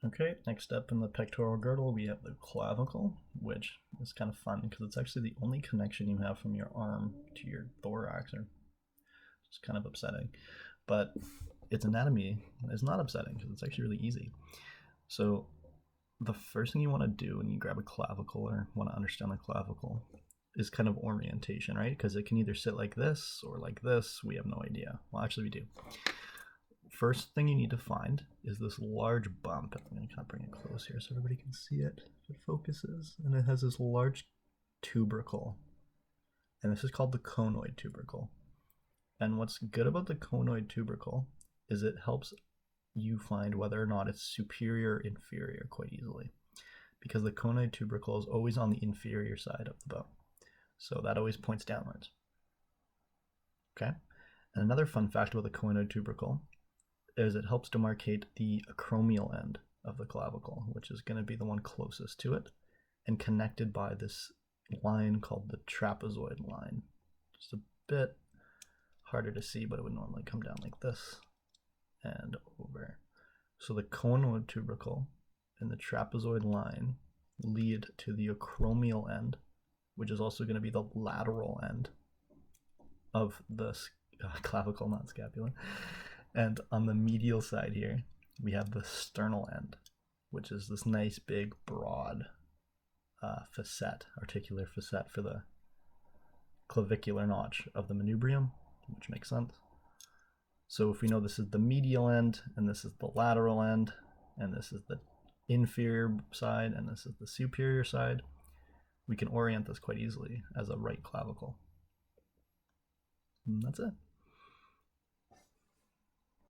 Okay, next up in the pectoral girdle, we have the clavicle, which is kind of fun because it's actually the only connection you have from your arm to your thorax, or it's kind of upsetting. But its anatomy is not upsetting because it's actually really easy. So the first thing you want to do when you grab a clavicle or want to understand the clavicle is kind of orientation, right? Because it can either sit like this or like this. We have no idea. Well, actually, we do. First thing you need to find is this large bump. I'm going to kind of bring it close here so everybody can see it if it focuses. And it has this large tubercle. And this is called the conoid tubercle. And what's good about the conoid tubercle is it helps you find whether or not it's superior or inferior quite easily. Because the conoid tubercle is always on the inferior side of the bone. So that always points downwards. Okay? And another fun fact about the conoid tubercle is it helps demarcate the acromial end of the clavicle, which is going to be the one closest to it, and connected by this line called the trapezoid line. Just a bit harder to see, but it would normally come down like this and over. So the conoid tubercle and the trapezoid line lead to the acromial end, which is also going to be the lateral end of the clavicle, not scapula. And on the medial side here, we have the sternal end, which is this nice big broad facet, articular facet for the clavicular notch of the manubrium, which makes sense. So if we know this is the medial end, and this is the lateral end, and this is the inferior side, and this is the superior side, we can orient this quite easily as a right clavicle. And that's it.